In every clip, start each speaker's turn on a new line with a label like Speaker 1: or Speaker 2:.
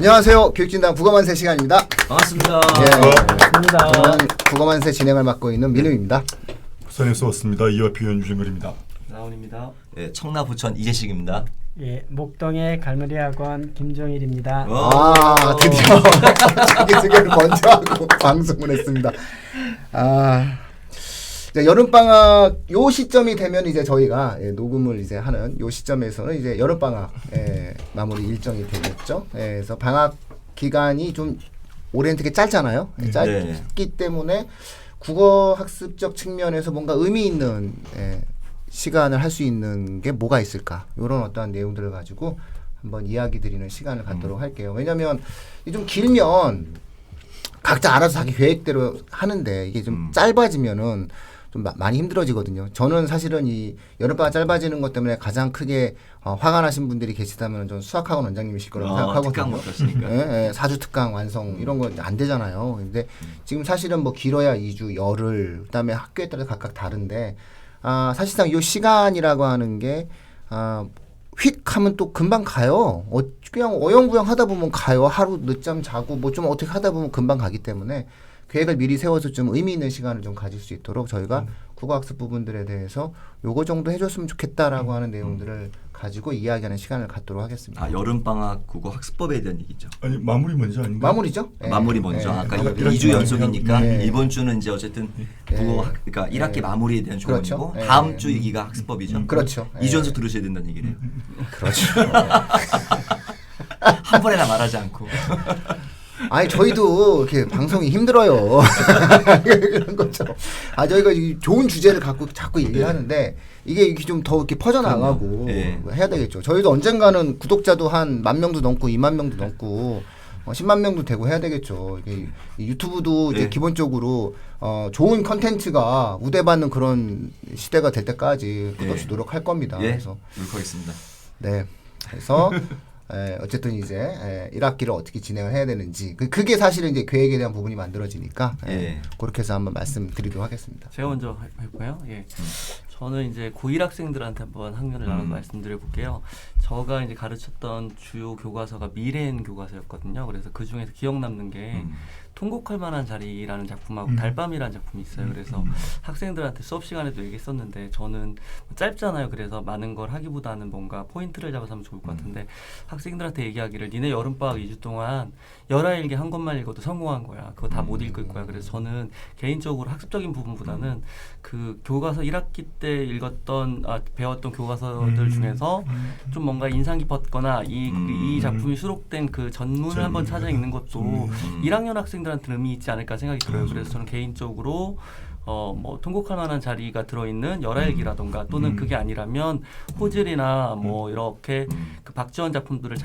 Speaker 1: 안녕하세요. 교육진단 국어만세 시간입니다.
Speaker 2: 반갑습니다.
Speaker 1: 반갑습니다. 국어만세 진행을 맡고 있는 민우입니다.
Speaker 3: 부산에서 왔습니다. 이와 표현 유정글입니다.
Speaker 4: 나온입니다.
Speaker 2: 네, 청라 부천 이재식입니다.
Speaker 4: 예, 목동의 갈무리학원 김종일입니다.
Speaker 1: 드디어 자기소개를 먼저 하고 방송을 했습니다. 여름방학 요 시점이 되면 이제 저희가 녹음을 이제 하는 요 시점에서는 이제 여름방학 마무리 일정이 되겠죠. 그래서 방학 기간이 좀 올해는 되게 짧잖아요. 짧기 때문에 국어 학습적 측면에서 뭔가 의미 있는 시간을 할 수 있는 게 뭐가 있을까? 이런 어떠한 내용들을 가지고 한번 이야기 드리는 시간을 갖도록 할게요. 왜냐하면 좀 길면 각자 알아서 자기 계획대로 하는데 이게 좀 짧아지면은 좀 많이 힘들어지거든요. 저는 사실은 이 여름방학 짧아지는 것 때문에 가장 크게 화가 나신 분들이 계시다면 전 수학학원 원장님이실 거라고 생각하거든요.
Speaker 2: 특강 못 하시니까.
Speaker 1: 예, 4주 특강 완성 이런 거 안 되잖아요. 근데 지금 사실은 뭐 길어야 2주, 열흘, 그다음에 학교에 따라 각각 다른데 사실상 이 시간이라고 하는 게 휙 하면 또 금방 가요. 그냥 어영부영 하다 보면 가요. 하루 늦잠 자고 뭐 좀 어떻게 하다 보면 금방 가기 때문에 계획을 미리 세워서 좀 의미 있는 시간을 좀 가질 수 있도록 저희가 국어학습 부분들에 대해서 요거 정도 해줬으면 좋겠다라고 하는 내용들을 가지고 이야기하는 시간을 갖도록 하겠습니다.
Speaker 2: 여름방학 국어 학습법에 대한 얘기죠.
Speaker 3: 아니 마무리 먼저 아닌가?
Speaker 1: 마무리죠?
Speaker 2: 마무리 먼저. 아까
Speaker 3: 1학기
Speaker 2: 2주 연속이니까
Speaker 1: 네.
Speaker 2: 이번 주는 이제 어쨌든 국어 그러니까 1학기 마무리에 대한 조언이고
Speaker 1: 그렇죠.
Speaker 2: 다음 주 얘기가 학습법이죠.
Speaker 1: 그렇죠.
Speaker 2: 2주 연속 들으셔야 된다는 얘기네요.
Speaker 1: 그렇죠.
Speaker 2: 한 번에나 말하지 않고.
Speaker 1: 아니 저희도 이렇게 방송이 힘들어요. 그런 거죠. 저희가 이 좋은 주제를 갖고 자꾸 얘기를 하는데 이게 좀 더 이렇게 퍼져나가고 해야 되겠죠. 저희도 언젠가는 구독자도 한 10,000명도 넘고 20,000명도 넘고 10만 명도 되고 해야 되겠죠. 이게 유튜브도 이제 기본적으로 좋은 컨텐츠가 우대받는 그런 시대가 될 때까지 끝없이 노력할 겁니다. 그래서
Speaker 2: 노력하겠습니다.
Speaker 1: 네. 그래서 어쨌든 이제 1학기를 어떻게 진행을 해야 되는지 그게 사실은 이제 계획에 대한 부분이 만들어지니까 그렇게 해서 한번 말씀드리도록 하겠습니다.
Speaker 4: 제가 먼저 할까요? 예. 저는 이제 고1 학생들한테 한번 학년을 나눠 말씀드려 볼게요. 제가 이제 가르쳤던 주요 교과서가 미래엔 교과서였거든요. 그래서 그 중에서 기억 남는 게 통곡할 만한 자리라는 작품하고 달밤이라는 작품이 있어요. 그래서 학생들한테 수업 시간에도 얘기했었는데 저는 짧잖아요. 그래서 많은 걸 하기보다는 뭔가 포인트를 잡아서 하면 좋을 것 같은데 학생들한테 얘기하기를 니네 여름방학 2주 동안 열하일기 한 권만 읽어도 성공한 거야. 그거 다 못 읽을 거야. 그래서 저는 개인적으로 학습적인 부분보다는 그 교과서 1학기 때 읽었던 배웠던 교과서들 중에서 좀 뭔가 인상 깊었거나 이 작품이 수록된 그 전문을 한번 찾아 읽는 것도 1학년 학생들한테는 의미 있지 않을까 생각이 들어요. 그래서 저는 개인적으로 뭐 통곡할 만한 자리가 들어있는 열하일기라던가 또는 그게 아니라면 호질이나 뭐 이렇게 그 박지원 작품들을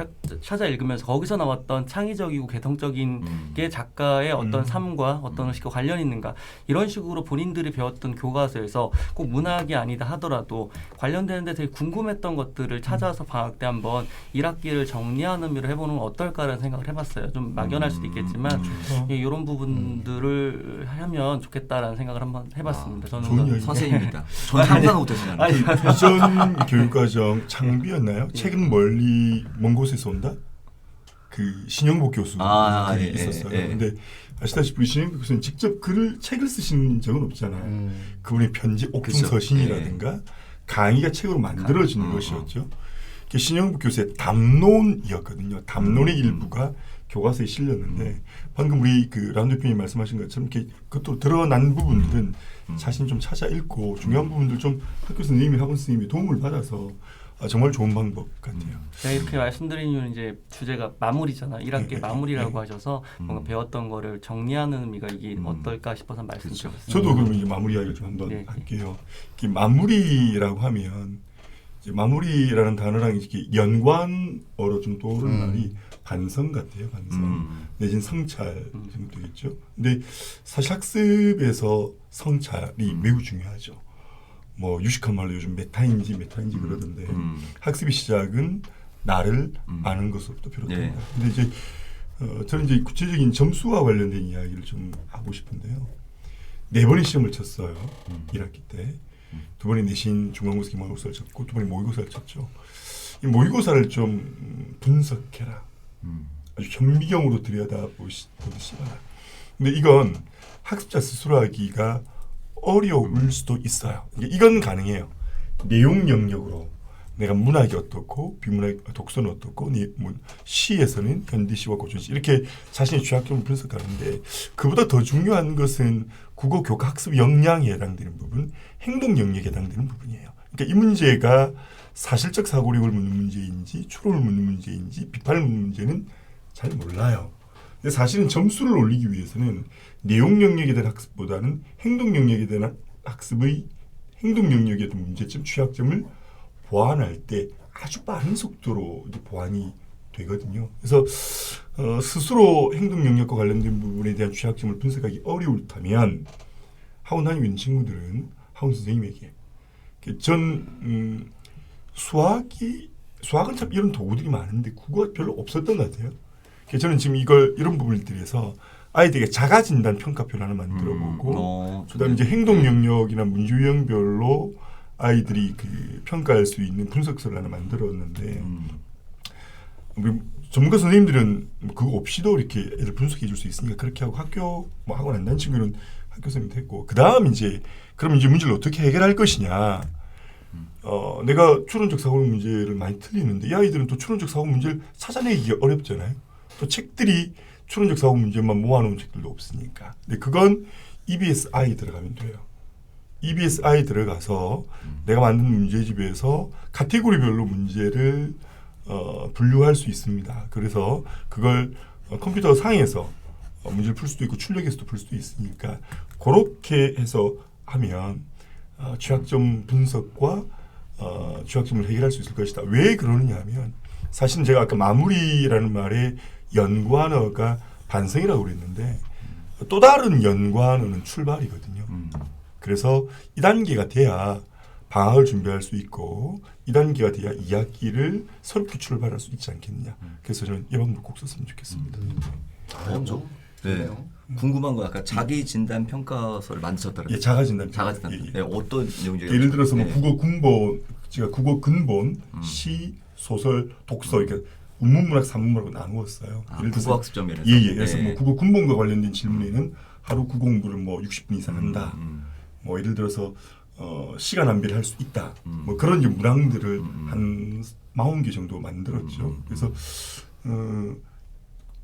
Speaker 4: 찾아 읽으면서 거기서 나왔던 창의적이고 개성적인 게 작가의 어떤 삶과 어떤 식과 관련 있는가 이런 식으로 본인들이 배웠던 교과서에서 꼭 문학이 아니다 하더라도 관련되는데 되게 궁금했던 것들을 찾아서 방학 때 한번 1학기를 정리하는 의미로 해보는 건 어떨까라는 생각을 해봤어요. 좀 막연할 수도 있겠지만 이런 부분들을 하면 좋겠다라는 생각을 한번 해봤습니다. 저는
Speaker 2: 선생님입니다. 저는 상상 못했어요.
Speaker 3: 이전 교육과정 창비였나요? 책은 멀리 먼 곳에서 온다? 그 신영복 교수 글이 있었어요. 근데 아시다시피 신영복 교수는 직접 책을 쓰신 적은 없잖아요. 그분의 편지 옥중서신이라든가 강의가 책으로 만들어진 것이었죠. 신영복 교수의 담론이었거든요. 담론의 일부가 교과서에 실렸는데 방금 우리 그 라운드 대표님이 말씀하신 것처럼 이렇게 그것도 드러난 부분들은 자신 좀 찾아 읽고 중요한 부분들 좀 학교 선생님이 학원 선생님이 도움을 받아서 정말 좋은 방법 같아요.
Speaker 4: 제가 이렇게 말씀드린 이유는 이제 주제가 마무리잖아요. 1학기 마무리라고 하셔서 뭔가 배웠던 거를 정리하는 의미가 이게 어떨까 싶어서 말씀드렸습니다.
Speaker 3: 저도 그러면 이제 마무리 이야기를 좀 한번 할게요. 마무리라고 하면 이제 마무리라는 단어랑 이렇게 연관어로 좀 떠오르는 말이 반성 같아요. 반성 내지는 성찰 정도 되겠죠. 근데 사실 학습에서 성찰이 매우 중요하죠. 뭐 유식한 말로 요즘 메타인지 그러던데 학습의 시작은 나를 아는 것으로부터 비롯된다. 근데 이제 저는 이제 구체적인 점수와 관련된 이야기를 좀 하고 싶은데요. 4번의 시험을 쳤어요. 1학기 때. 2번의 내신 중간고사 기말고사를 쳤고 2번의 모의고사를 쳤죠. 이 모의고사를 좀 분석해라. 아주 현미경으로 들여다보듯이 봐라. 근데 이건 학습자 스스로 하기가 어려울 수도 있어요. 이건 가능해요. 내용 영역으로 내가 문학이 어떻고 비문학 독서는 어떻고 시에서는 현대시와 고전시 이렇게 자신의 취약점을 분석하는데 그보다 더 중요한 것은 국어 교과 학습 역량에 해당되는 부분, 행동 영역에 해당되는 부분이에요. 그러니까 이 문제가 사실적 사고력을 묻는 문제인지 추론을 묻는 문제인지 비판을 묻는 문제는 잘 몰라요. 근데 사실은 점수를 올리기 위해서는 내용 영역에 대한 학습보다는 행동 영역에 대한 학습의 행동 영역에 대한 문제점, 취약점을 보완할 때 아주 빠른 속도로 이제 보완이 되거든요. 그래서 스스로 행동 영역과 관련된 부분에 대한 취약점을 분석하기 어려울다면 학원 다니고 있는 친구들은 학원 선생님에게 수학은 참 이런 도구들이 많은데 국어가 별로 없었던 것 같아요. 저는 지금 이런 부분을 들여서 아이들에게 자가 진단 평가표를 하나 만들어보고 그다음에 이제 행동 영역이나 문제 유형별로 아이들이 그 평가할 수 있는 분석서를 하나 만들었는데 우리 전문가 선생님들은 그거 없이도 이렇게 애들 분석해 줄 수 있으니까 그렇게 하고 학원 안 다닌 친구는 학교 선생님도 했고 그다음 이제 그럼 이제 문제를 어떻게 해결할 것이냐. 내가 추론적 사고 문제를 많이 틀리는데 이 아이들은 또 추론적 사고 문제를 찾아내기가 어렵잖아요. 또 책들이 추론적 사고 문제만 모아놓은 책들도 없으니까. 근데 그건 EBSI 들어가면 돼요. EBSI 들어가서 내가 만든 문제집에서 카테고리별로 문제를 분류할 수 있습니다. 그래서 그걸 컴퓨터 상에서 문제를 풀 수도 있고 출력해서도 풀 수도 있으니까 그렇게 해서 하면 취약점 분석과 취약점을 해결할 수 있을 것이다. 왜 그러느냐 하면 사실은 제가 아까 마무리라는 말에 연구한어가 반성이라고 그랬는데 또 다른 연구한어는 출발이거든요. 그래서 2단계가 돼야 방학을 준비할 수 있고 2단계가 돼야 2학기를 새롭게 출발할 수 있지 않겠느냐. 그래서 저는 이 방법을 꼭 썼으면 좋겠습니다.
Speaker 2: 네. 궁금한 거 아까 자기 진단 평가서를 만드셨다고요?
Speaker 3: 예, 자가 진단.
Speaker 2: 네, 어떤 내용이죠?
Speaker 3: 예를 들어서 뭐 국어 군본, 제가 국어 근본, 시, 소설, 독서 이렇게 운문문학, 산문문학으로 나누었어요. 예를 들어서
Speaker 2: 국어 학습 면에서.
Speaker 3: 예. 그래서 뭐 국어 근본과 관련된 질문에는 하루 국어 공부를 뭐 60분 이상 한다. 뭐 예를 들어서 시간 낭비를 할 수 있다. 뭐 그런 이제 문항들을 한 40개 정도 만들었죠. 그래서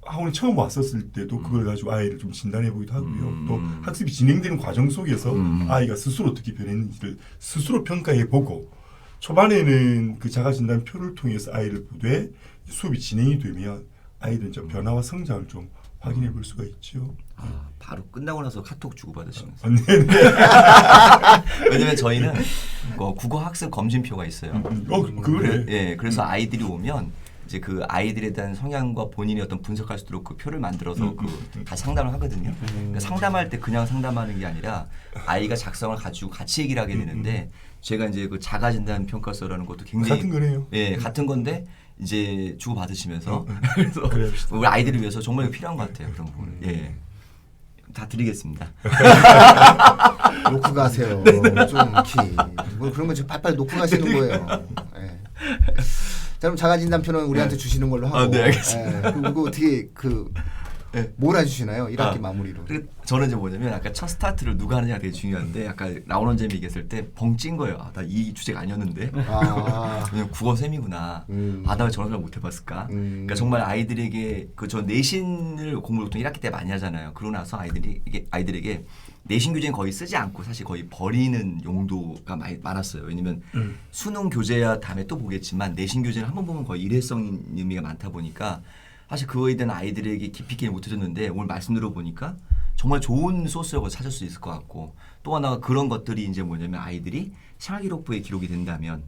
Speaker 3: 학원에 처음 왔었을 때도 그걸 가지고 아이를 좀 진단해 보기도 하고요. 또 학습이 진행되는 과정 속에서 아이가 스스로 어떻게 변했는지를 스스로 평가해 보고 초반에는 그 자가 진단표를 통해서 아이를 보되 수업이 진행이 되면 아이들은 좀 변화와 성장을 좀 확인해 볼 수가 있죠.
Speaker 2: 바로 끝나고 나서 카톡 주고받으시면서.
Speaker 3: 네네.
Speaker 2: 왜냐면 저희는 국어 학습 검진표가 있어요.
Speaker 3: 그래.
Speaker 2: 예, 그래서 아이들이 오면 이제 그 아이들에 대한 성향과 본인의 어떤 분석할 수 있도록 그 표를 만들어서 같이 상담을 하거든요. 그러니까 상담할 때 그냥 상담하는 게 아니라 아이가 작성을 가지고 같이 얘기를 하게 되는데 제가 이제 그 자가 진단 평가서라는 것도 굉장히
Speaker 3: 같은 거네요.
Speaker 2: 예, 같은 건데 이제 주고 받으시면서 그래서 우리 아이들을 위해서 정말 필요한 것 같아요. 그런 부분. 예. 다 드리겠습니다.
Speaker 1: 놓고 가세요. 뭐 그런 거 지금 팔팔 놓고 가시는 거예요. 네. 자, 그럼 자가진단표는 우리한테 주시는 걸로 하고.
Speaker 2: 네, 알겠습니다.
Speaker 1: 그리고 어떻게 몰아주시나요? 1학기 마무리로.
Speaker 2: 저는 이제 뭐냐면 아까 첫 스타트를 누가 하느냐가 되게 중요한데 아까 나오는 점이 얘기했을 때 벙찐 거예요. 나 이 주제가 아니었는데. 그냥 국어 쌤이구나. 나 왜 저런 걸 못 해봤을까? 그러니까 정말 아이들에게 저 내신을 공부를 보통 1학기 때 많이 하잖아요. 그러고 나서 아이들에게 내신 교재는 거의 쓰지 않고 사실 거의 버리는 용도가 많았어요. 왜냐면 수능 교재야 다음에 또 보겠지만 내신 교재는 한 번 보면 거의 일회성 의미가 많다 보니까 사실 그거에 대한 아이들에게 깊이 있게 못 해줬는데 오늘 말씀 들어보니까 정말 좋은 소스라고 찾을 수 있을 것 같고 또 하나가 그런 것들이 이제 뭐냐면 아이들이 생활기록부에 기록이 된다면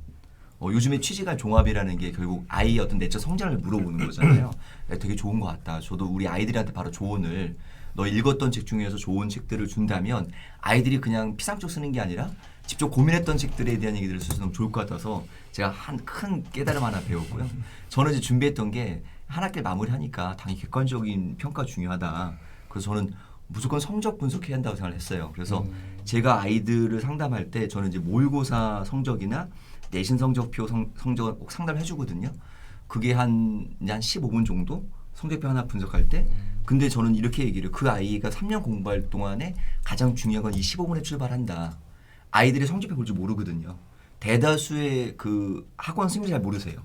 Speaker 2: 요즘에 취지가 종합이라는 게 결국 아이의 어떤 내적 성장을 물어보는 거잖아요. 되게 좋은 것 같다. 저도 우리 아이들한테 바로 조언을 너 읽었던 책 중에서 좋은 책들을 준다면 아이들이 그냥 피상적 쓰는 게 아니라 직접 고민했던 책들에 대한 얘기들을 써서 너무 좋을 것 같아서 제가 한 큰 깨달음 하나 배웠고요. 저는 이제 준비했던 게 한 학기 마무리하니까 당연히 객관적인 평가 중요하다. 그래서 저는 무조건 성적 분석해야 한다고 생각을 했어요. 그래서 제가 아이들을 상담할 때 저는 이제 모의고사 성적이나 내신 성적표 성적을 꼭 상담을 해주거든요. 그게 한 15분 정도 성적표 하나 분석할 때. 근데 저는 이렇게 얘기를 그 아이가 3년 공부할 동안에 가장 중요한 건 이 15분에 출발한다. 아이들이 성적표 볼 줄 모르거든요. 대다수의 그 학원 선생님들 잘 모르세요.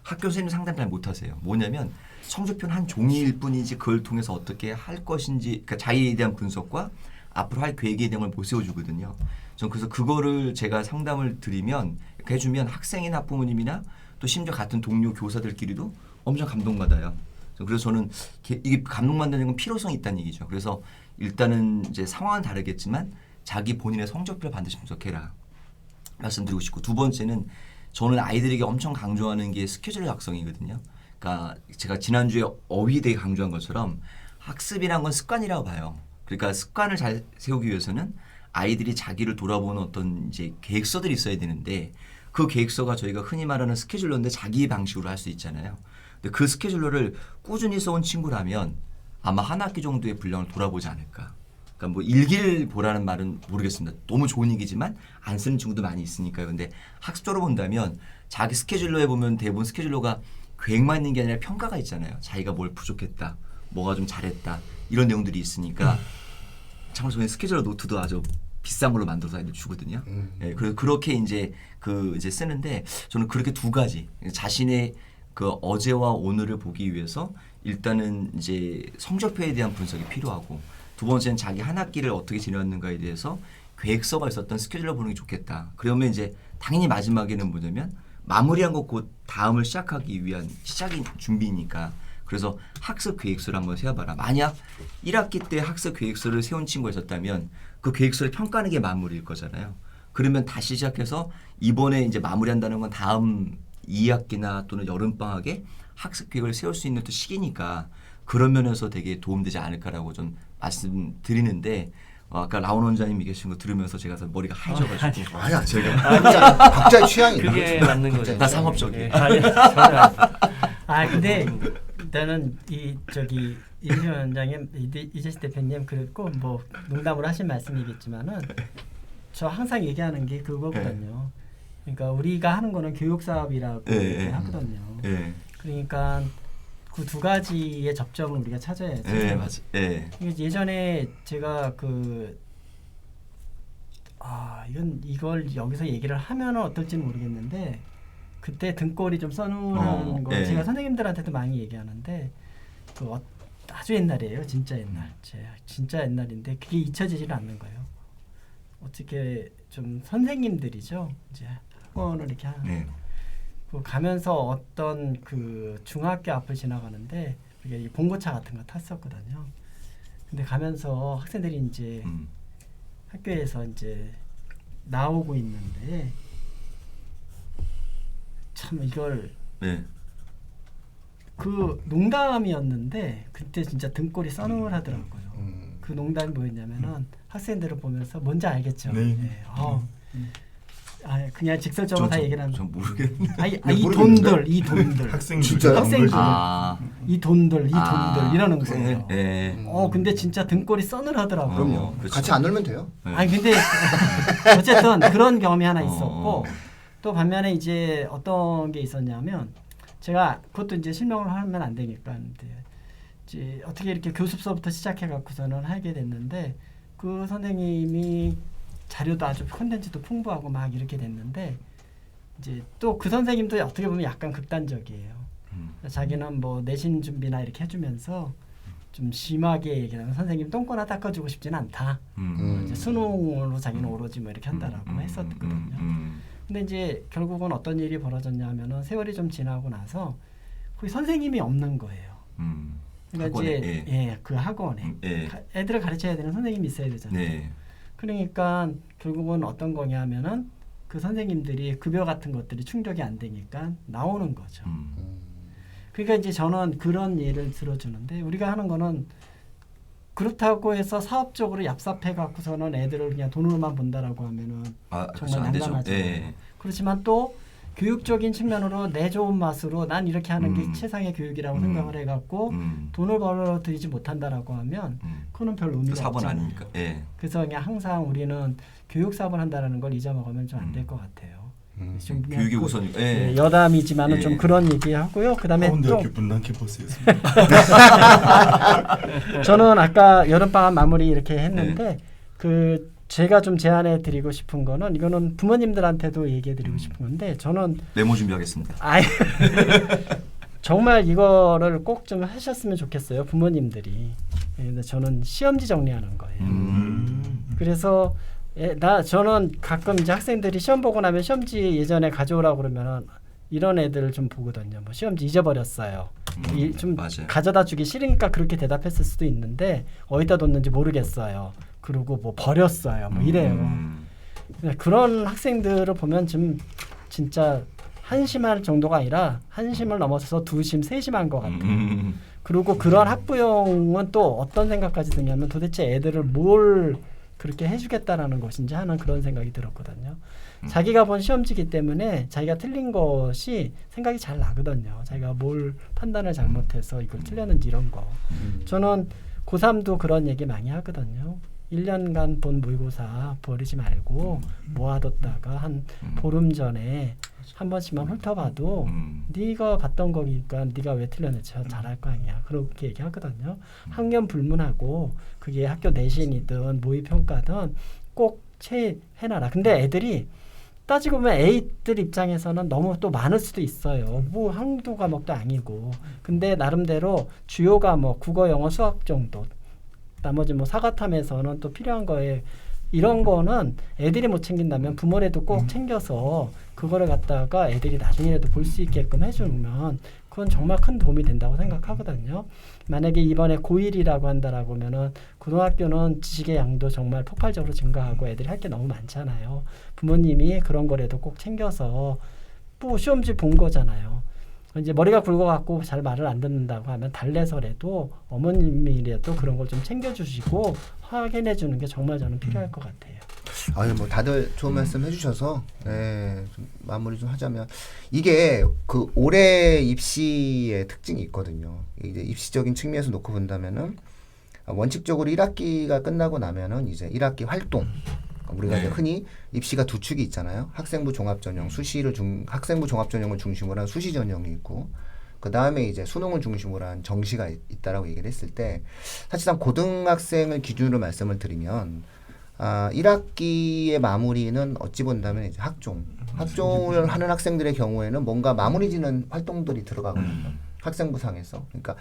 Speaker 2: 학교 선생님 상담 잘 못하세요. 뭐냐면 성적표는 한 종이일 뿐이지 그걸 통해서 어떻게 할 것인지 그러니까 자기에 대한 분석과 앞으로 할 계획에 대한 걸 못 세워주거든요. 전 그래서 그거를 제가 상담을 드리면 해주면 학생이나 부모님이나 또 심지어 같은 동료 교사들끼리도 엄청 감동받아요. 그래서 저는 이게 감동받는 건 필요성이 있다는 얘기죠. 그래서 일단은 이제 상황은 다르겠지만 자기 본인의 성적표를 반드시 분석해라 말씀드리고 싶고, 두 번째는 저는 아이들에게 엄청 강조하는 게 스케줄 작성이거든요. 그러니까 제가 지난주에 어휘 되게 강조한 것처럼 학습이란 건 습관이라고 봐요. 그러니까 습관을 잘 세우기 위해서는 아이들이 자기를 돌아보는 어떤 이제 계획서들이 있어야 되는데 그 계획서가 저희가 흔히 말하는 스케줄러인데 자기 방식으로 할 수 있잖아요. 근데 그 스케줄러를 꾸준히 써온 친구라면 아마 한 학기 정도의 분량을 돌아보지 않을까. 그러니까 뭐 일기를 보라는 말은 모르겠습니다. 너무 좋은 얘기지만 안 쓰는 친구도 많이 있으니까요. 근데 학습적으로 본다면 자기 스케줄러에 보면 대부분 스케줄러가 계획만 있는 게 아니라 평가가 있잖아요. 자기가 뭘 부족했다, 뭐가 좀 잘했다 이런 내용들이 있으니까 참고로 저는 스케줄러 노트도 아주 비싼 걸로 만들어서 아이들 주거든요. 예, 그래서 그렇게 이제 이제 쓰는데 저는 그렇게 두 가지 자신의 그 어제와 오늘을 보기 위해서 일단은 이제 성적표에 대한 분석이 필요하고, 두 번째는 자기 한 학기를 어떻게 지내왔는가에 대해서 계획서가 있었던 스케줄러 보는 게 좋겠다. 그러면 이제 당연히 마지막에는 뭐냐면 마무리한 거 곧 다음을 시작하기 위한 시작인 준비니까. 그래서 학습 계획서를 한번 세워봐라. 만약 1학기 때 학습 계획서를 세운 친구가 있었다면 그 계획서를 평가하는 게 마무리일 거잖아요. 그러면 다시 시작해서 이번에 이제 마무리한다는 건 다음 2학기나 또는 여름방학에 학습 계획을 세울 수 있는 또 시기니까 그런 면에서 되게 도움되지 않을까라고 좀 말씀드리는데, 아까 라온 원장님이 계신 거 들으면서 제가 머리가 하얘져가지고
Speaker 1: 아니야 제가 각자의 취향이
Speaker 4: 그게 맞는 거죠.
Speaker 2: 나 상업적이에요.
Speaker 5: 근데 일단은 이재 원장님, 이재식 대표님 그랬고 뭐 농담으로 하신 말씀이겠지만은 저 항상 얘기하는 게 그거거든요. 그러니까 우리가 하는 거는 교육 사업이라고 하거든요. 그러니까 그 두 가지의 접점을 우리가 찾아야죠.
Speaker 2: 맞아.
Speaker 5: 예전에 제가 이걸 여기서 얘기를 하면 어떨지는 모르겠는데 그때 등골이 좀 써놓은 거 제가 선생님들한테도 많이 얘기하는데 아주 옛날이에요. 진짜 옛날. 진짜 옛날인데 그게 잊혀지지는 않는 거예요. 어떻게 좀 선생님들이죠. 이제 학원을 이렇게 하는 가면서 어떤 그 중학교 앞을 지나가는데 이게 봉고차 같은 거 탔었거든요. 근데 가면서 학생들이 이제 학교에서 이제 나오고 있는데 참 이걸 그 농담이었는데 그때 진짜 등골이 써놓으라더라고요. 그 농담이 뭐였냐면은 학생들을 보면서 뭔지 알겠죠. 그냥 직설적으로 다 얘기를 하면
Speaker 2: 전 모르겠는데.
Speaker 5: 이 돈들
Speaker 3: 학생들
Speaker 1: 진짜요?
Speaker 5: 학생들 이 돈들 이러는
Speaker 2: 학생들?
Speaker 5: 거예요. 근데 진짜 등골이 써늘하더라고요.
Speaker 1: 그럼요.
Speaker 2: 그렇죠.
Speaker 1: 같이 안 놀면 돼요.
Speaker 5: 근데 어쨌든 그런 경험이 하나 있었고 또 반면에 이제 어떤 게 있었냐면 제가 그것도 이제 실명을 하면 안 되니까 이제 어떻게 이렇게 교습서부터 시작해 갖고서는 하게 됐는데 그 선생님이 자료도 아주 콘텐츠도 풍부하고 막 이렇게 됐는데 이제 또 그 선생님도 어떻게 보면 약간 극단적이에요. 자기는 뭐 내신 준비나 이렇게 해주면서 좀 심하게 얘기하면 선생님 똥꼬나 닦아주고 싶지는 않다. 이제 수능으로 자기는 오로지 뭐 이렇게 한다라고 했었거든요. 근데 이제 결국은 어떤 일이 벌어졌냐면은 세월이 좀 지나고 나서 그 선생님이 없는 거예요. 그러니까
Speaker 2: 학원에,
Speaker 5: 이제 그 학원에 애들을 가르쳐야 되는 선생님이 있어야 되잖아요. 그러니까 결국은 어떤 거냐면은 그 선생님들이 급여 같은 것들이 충족이 안 되니까 나오는 거죠. 그러니까 이제 저는 그런 예를 들어주는데 우리가 하는 거는 그렇다고 해서 사업적으로 얍삽해 갖고서는 애들을 그냥 돈으로만 본다라고 하면은 정말 난감하잖아요. 그렇지만 또 교육적인 측면으로 내 좋은 맛으로 난 이렇게 하는 게 최상의 교육이라고 생각을 해갖고 돈을 벌어들이지 못한다라고 하면 그거는 별 의미가
Speaker 2: 사업은
Speaker 5: 없잖아요.
Speaker 2: 아니니까.
Speaker 5: 그래서 그냥 항상 우리는 교육 사업을 한다라는 걸 잊어먹으면 좀 안 될 것 같아요. 좀
Speaker 2: 교육이 우선. 예.
Speaker 5: 여담이지만은
Speaker 2: 예.
Speaker 5: 좀 그런 얘기하고요. 그다음에 또
Speaker 3: 서울대학교 분당 캠퍼스였습니다.
Speaker 5: 저는 아까 여름방학 마무리 이렇게 했는데 그 제가 좀 제안해 드리고 싶은 거는 이거는 부모님들한테도 얘기해 드리고 싶은 건데 저는
Speaker 2: 메모 준비하겠습니다.
Speaker 5: 아이 정말 이거를 꼭 좀 하셨으면 좋겠어요. 부모님들이. 근데 저는 시험지 정리하는 거예요. 그래서 저는 가끔 이제 학생들이 시험 보고 나면 시험지 예전에 가져오라고 그러면은 이런 애들 좀 보거든요. 뭐 시험지 잊어버렸어요. 좀
Speaker 2: 맞아요.
Speaker 5: 가져다 주기 싫으니까 그렇게 대답했을 수도 있는데 어디다 뒀는지 모르겠어요. 그리고 뭐 버렸어요. 뭐 이래요. 그런 학생들을 보면 좀 진짜 한심할 정도가 아니라 한심을 넘어서서 두심, 세심한 것 같아요. 그리고 그런 학부형은 또 어떤 생각까지 드냐면 도대체 애들을 뭘 그렇게 해주겠다라는 것인지 하는 그런 생각이 들었거든요. 자기가 본 시험지기 때문에 자기가 틀린 것이 생각이 잘 나거든요. 자기가 뭘 판단을 잘못해서 이걸 틀렸는지 이런 거. 저는 고3도 그런 얘기 많이 하거든요. 1년간 본 모의고사 버리지 말고 모아뒀다가 한 보름 전에 한 번씩만 훑어봐도 네가 봤던 거니까 네가 왜 틀렸는지 잘할 거 아니야. 그렇게 얘기하거든요. 학년 불문하고 그게 학교 내신이든 모의평가든 꼭 해놔라. 근데 애들이 따지고 보면 애들 입장에서는 너무 또 많을 수도 있어요. 뭐 한두 과목도 아니고. 근데 나름대로 주요 과목 국어, 영어, 수학 정도 나머지 뭐 사과탐에서는 또 필요한 거에 이런 거는 애들이 못 챙긴다면 부모라도 꼭 챙겨서 그거를 갖다가 애들이 나중에라도 볼 수 있게끔 해주면 그건 정말 큰 도움이 된다고 생각하거든요. 만약에 이번에 고1이라고 한다라고 하면은 고등학교는 지식의 양도 정말 폭발적으로 증가하고 애들이 할 게 너무 많잖아요. 부모님이 그런 거라도 꼭 챙겨서 뭐 시험지 본 거잖아요. 이제 머리가 굵어갖고 잘 말을 안 듣는다고 하면 달래서라도 어머님이라도 그런 걸 좀 챙겨주시고 확인해 주는 게 정말 저는 필요할 것 같아요.
Speaker 1: 아유 뭐 다들 좋은 말씀 해주셔서 좀 마무리 좀 하자면 이게 그 올해 입시의 특징이 있거든요. 이제 입시적인 측면에서 놓고 본다면은 원칙적으로 1학기가 끝나고 나면은 이제 1학기 활동 우리가 이제 흔히 입시가 두 축이 있잖아요. 학생부 종합전형, 학생부 종합전형을 중심으로 한 수시 전형이 있고, 그 다음에 이제 수능을 중심으로 한 정시가 있다라고 얘기를 했을 때, 사실상 고등학생을 기준으로 말씀을 드리면, 1학기의 마무리는 어찌 본다면 이제 학종을 하는 학생들의 경우에는 뭔가 마무리 짓는 활동들이 들어가거든요. 학생부상에서. 그러니까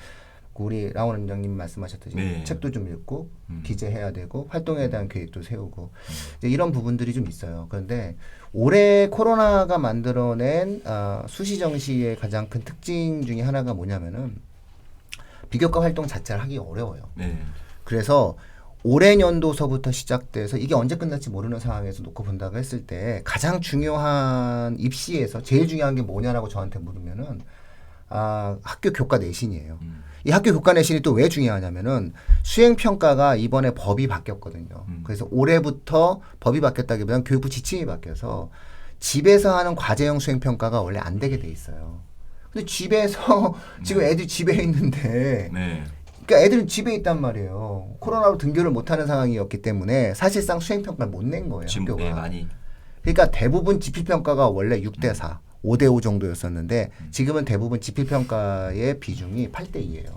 Speaker 1: 우리 라온 원장님 말씀하셨듯이 책도 좀 읽고 기재해야 되고 활동에 대한 계획도 세우고 이제 이런 부분들이 좀 있어요. 그런데 올해 코로나가 만들어낸 수시 정시의 가장 큰 특징 중에 하나가 뭐냐면은 비교과 활동 자체를 하기 어려워요. 그래서 올해 년도서부터 시작돼서 이게 언제 끝날지 모르는 상황에서 놓고 본다고 했을 때 가장 중요한 입시에서 제일 중요한 게 뭐냐라고 저한테 물으면은 학교 교과 내신이에요. 이 학교 교과 내신이 또 왜 중요하냐면은 수행평가가 이번에 법이 바뀌었거든요. 그래서 올해부터 법이 바뀌었다기보다는 교육부 지침이 바뀌어서 집에서 하는 과제형 수행평가가 원래 안 되게 돼 있어요. 근데 집에서 지금 애들이 집에 있는데 그러니까 애들은 집에 있단 말이에요. 코로나로 등교를 못하는 상황이었기 때문에 사실상 수행평가를 못 낸 거예요. 학교가.
Speaker 2: 많이.
Speaker 1: 그러니까 대부분 지필평가가 원래 6대4 5대5 정도였었는데 지금은 대부분 지필평가의 비중이 8대2예요.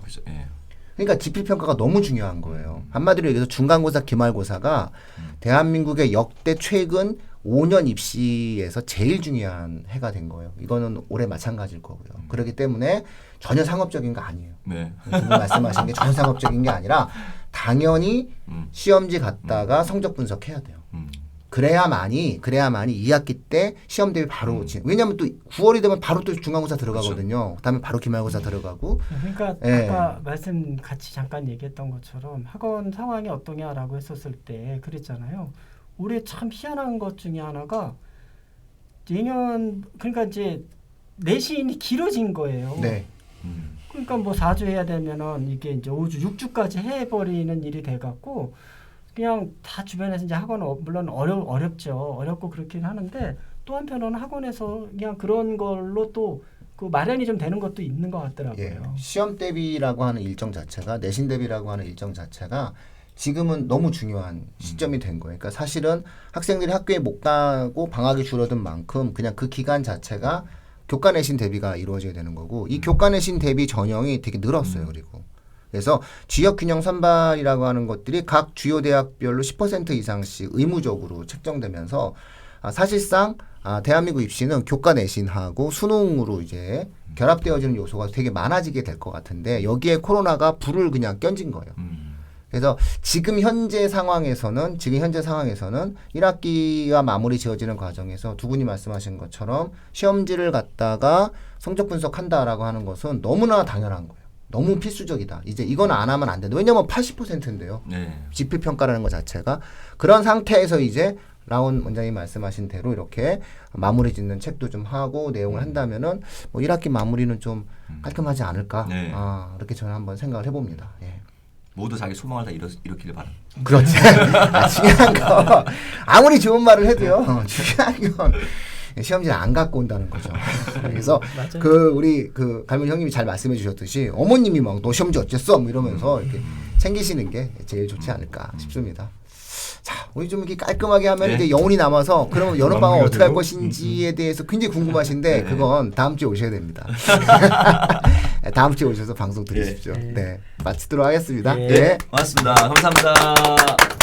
Speaker 1: 그러니까 지필평가가 너무 중요한 거예요. 한마디로 얘기해서 중간고사, 기말고사가 대한민국의 역대 최근 5년 입시에서 제일 중요한 해가 된 거예요. 이거는 올해 마찬가지일 거고요. 그렇기 때문에 전혀 상업적인 거 아니에요. 지금 말씀하신 게 전혀 상업적인 게 아니라 당연히 시험지 갔다가 성적 분석해야 돼요. 그래야만이 2학기 때 시험 대비 바로 왜냐하면 또 9월이 되면 바로 또 중간고사 들어가거든요. 그다음에 바로 기말고사 들어가고.
Speaker 5: 그러니까 아까 말씀 같이 잠깐 얘기했던 것처럼 학원 상황이 어떠냐라고 했었을 때 그랬잖아요. 올해 참 희한한 것 중에 하나가 내년 그러니까 이제 내신이 길어진 거예요. 그러니까 뭐 4주 해야 되면은 이게 이제 5주, 6주까지 해버리는 일이 돼갖고. 그냥 다 주변에서 이제 학원 물론 어렵죠. 어렵고 그렇긴 하는데 또 한편으로는 학원에서 그냥 그런 걸로 또 그 마련이 좀 되는 것도 있는 것 같더라고요.
Speaker 1: 시험 대비라고 하는 일정 자체가 내신 대비라고 하는 일정 자체가 지금은 너무 중요한 시점이 된 거예요. 그러니까 사실은 학생들이 학교에 못 가고 방학이 줄어든 만큼 그냥 그 기간 자체가 교과 내신 대비가 이루어져야 되는 거고 이 교과 내신 대비 전형이 되게 늘었어요. 그리고 그래서 지역균형 선발이라고 하는 것들이 각 주요 대학별로 10% 이상씩 의무적으로 책정되면서 사실상 대한민국 입시는 교과 내신하고 수능으로 이제 결합되어지는 요소가 되게 많아지게 될 것 같은데 여기에 코로나가 불을 그냥 껴진 거예요. 그래서 지금 현재 상황에서는 1학기가 마무리 지어지는 과정에서 두 분이 말씀하신 것처럼 시험지를 갖다가 성적 분석한다라고 하는 것은 너무나 당연한 거예요. 너무 필수적이다. 이제 이건 안 하면 안 된다. 왜냐면 80%인데요.
Speaker 2: 네.
Speaker 1: 지필평가라는 것 자체가. 그런 상태에서 이제 라온 원장님 말씀하신 대로 이렇게 마무리 짓는 책도 좀 하고 내용을 한다면은 뭐 1학기 마무리는 좀 깔끔하지 않을까.
Speaker 2: 네.
Speaker 1: 이렇게 저는 한번 생각을 해봅니다. 예.
Speaker 2: 모두 자기 소망을 다 이루기를 바랍니다.
Speaker 1: 그렇지. 중요한 거 아무리 좋은 말을 해도요. 중요한 건 시험지를 안 갖고 온다는 거죠. 그래서 우리 갈문 형님이 잘 말씀해 주셨듯이 어머님이 막 너 시험지 어쨌어? 뭐 이러면서 이렇게 챙기시는 게 제일 좋지 않을까 싶습니다. 자, 우리 좀 이렇게 깔끔하게 하면 이제 영혼이 남아서 그러면 여름방학 어떻게 할 것인지에 대해서 굉장히 궁금하신데 그건 다음 주에 오셔야 됩니다. 다음 주에 오셔서 방송 들으십시오. 네, 마치도록 하겠습니다.
Speaker 2: 고맙습니다. 감사합니다.